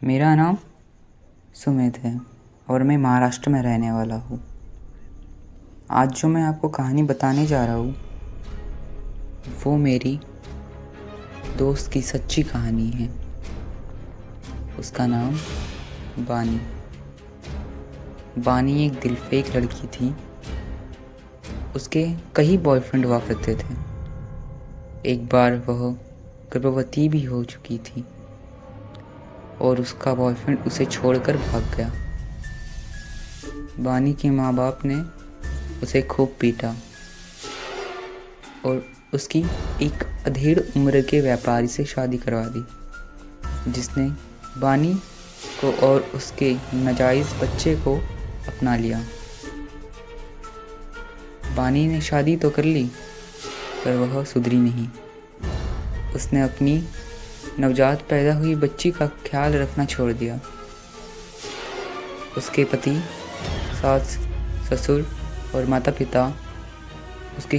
मेरा नाम सुमित है और मैं महाराष्ट्र में रहने वाला हूँ। आज जो मैं आपको कहानी बताने जा रहा हूँ वो मेरी दोस्त की सच्ची कहानी है। उसका नाम बानी। बानी एक दिलफेक लड़की थी। उसके कई बॉयफ्रेंड हुआ करते थे। एक बार वह गर्भवती भी हो चुकी थी और उसका बॉयफ्रेंड उसे छोड़कर भाग गया। बानी के माँ बाप ने उसे खूब पीटा और उसकी एक अधेड़ उम्र के व्यापारी से शादी करवा दी, जिसने बानी को और उसके नाजायज़ बच्चे को अपना लिया। बानी ने शादी तो कर ली पर वह सुधरी नहीं। उसने अपनी नवजात पैदा हुई बच्ची का ख्याल रखना छोड़ दिया। उसके पति, सास, ससुर और माता पिता उसकी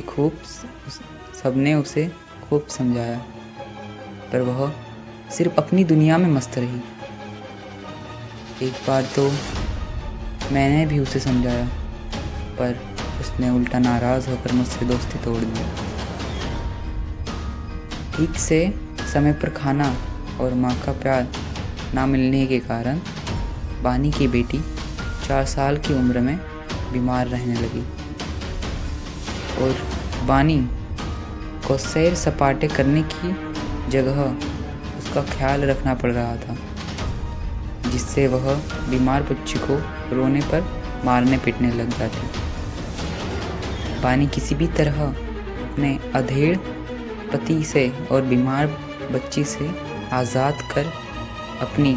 सबने उसे खूब समझाया, पर वह सिर्फ अपनी दुनिया में मस्त रही। एक बार तो मैंने भी उसे समझाया, पर उसने उल्टा नाराज़ होकर मुझसे दोस्ती तोड़ दी। ठीक से समय पर खाना और माँ का प्यार ना मिलने के कारण बानी की बेटी 4 साल की उम्र में बीमार रहने लगी और बानी को सैर सपाटे करने की जगह उसका ख्याल रखना पड़ रहा था, जिससे वह बीमार बच्ची को रोने पर मारने पीटने लग जाती। बानी किसी भी तरह अपने अधेड़ पति से और बीमार बच्ची से आज़ाद कर अपनी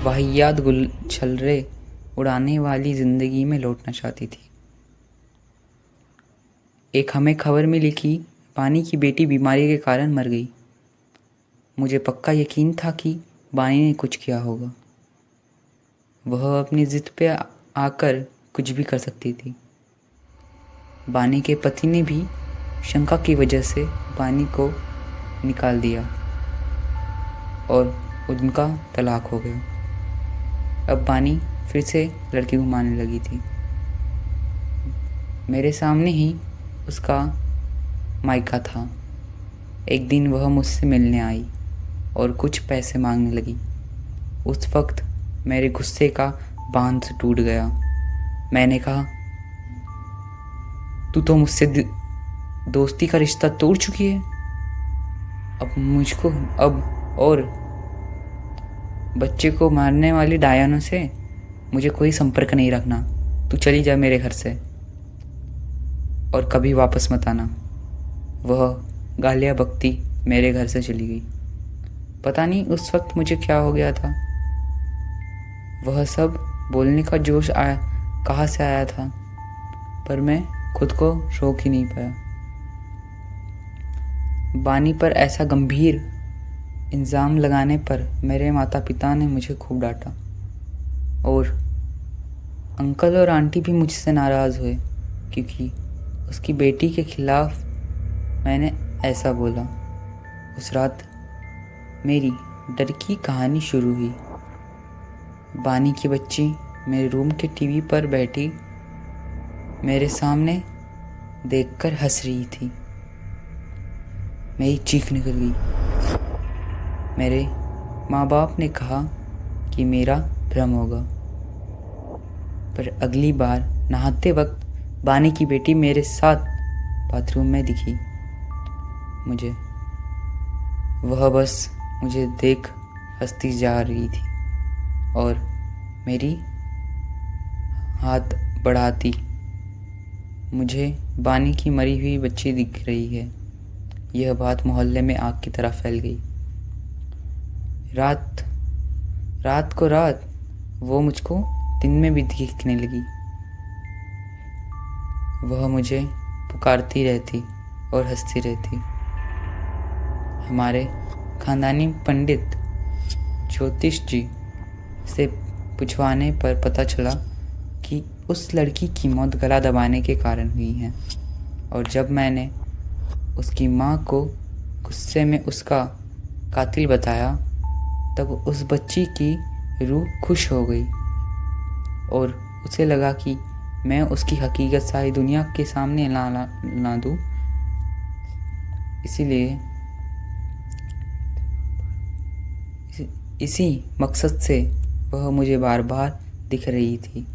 वाहियात गुलछर्रे उड़ाने वाली ज़िंदगी में लौटना चाहती थी। एक हमें खबर मिली कि बानी की बेटी बीमारी के कारण मर गई। मुझे पक्का यकीन था कि बानी ने कुछ किया होगा। वह अपनी ज़िद पे आकर कुछ भी कर सकती थी। बानी के पति ने भी शंका की वजह से बानी को निकाल दिया और उनका तलाक हो गया। अब बानी फिर से लड़की घुमाने लगी थी। मेरे सामने ही उसका मायका था। एक दिन वह मुझसे मिलने आई और कुछ पैसे मांगने लगी। उस वक्त मेरे गुस्से का बांध टूट गया। मैंने कहा, तू तो मुझसे दोस्ती का रिश्ता तोड़ चुकी है। अब और बच्चे को मारने वाली डायनों से मुझे कोई संपर्क नहीं रखना। तू चली जा मेरे घर से और कभी वापस मत आना। वह गालियाँ बकती मेरे घर से चली गई। पता नहीं उस वक्त मुझे क्या हो गया था। वह सब बोलने का जोश कहाँ से आया था, पर मैं खुद को रोक ही नहीं पाया। बानी पर ऐसा गंभीर इल्ज़ाम लगाने पर मेरे माता पिता ने मुझे खूब डांटा और अंकल और आंटी भी मुझसे नाराज़ हुए, क्योंकि उसकी बेटी के खिलाफ मैंने ऐसा बोला। उस रात मेरी डर की कहानी शुरू हुई। बानी की बच्ची मेरे रूम के टीवी पर बैठी मेरे सामने देखकर हंस रही थी। मेरी चीख निकल गई। मेरे माँ बाप ने कहा कि मेरा भ्रम होगा, पर अगली बार नहाते वक्त बानी की बेटी मेरे साथ बाथरूम में दिखी। वह बस मुझे देख हंसती जा रही थी और मेरी हाथ बढ़ाती। मुझे बानी की मरी हुई बच्ची दिख रही है। यह बात मोहल्ले में आग की तरह फैल गई। रात को वो मुझको दिन में भी दिखने लगी। वह मुझे पुकारती रहती और हंसती रहती। हमारे खानदानी पंडित ज्योतिष जी से पूछवाने पर पता चला कि उस लड़की की मौत गला दबाने के कारण हुई है। और जब मैंने उसकी माँ को गुस्से में उसका कातिल बताया, तब उस बच्ची की रूह खुश हो गई और उसे लगा कि मैं उसकी हकीकत सारी दुनिया के सामने ला दूँ। इसीलिए इसी मकसद से वह मुझे बार बार दिख रही थी।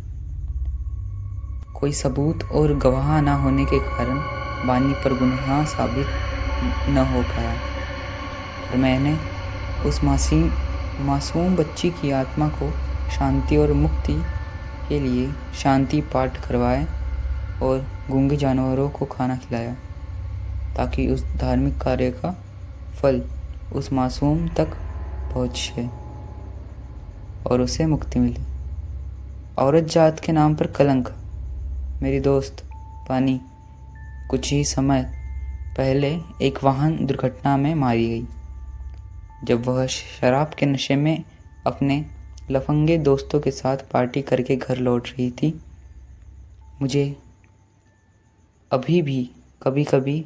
कोई सबूत और गवाह न होने के कारण बानी पर गुनाह साबित न हो पाया, पर मैंने उस मासूम बच्ची की आत्मा को शांति और मुक्ति के लिए शांति पाठ करवाए और गूंगे जानवरों को खाना खिलाया, ताकि उस धार्मिक कार्य का फल उस मासूम तक पहुँचे और उसे मुक्ति मिले। औरत जात के नाम पर कलंक। मेरी दोस्त पानी कुछ ही समय पहले एक वाहन दुर्घटना में मारी गई, जब वह शराब के नशे में अपने लफंगे दोस्तों के साथ पार्टी करके घर लौट रही थी। मुझे अभी भी कभी कभी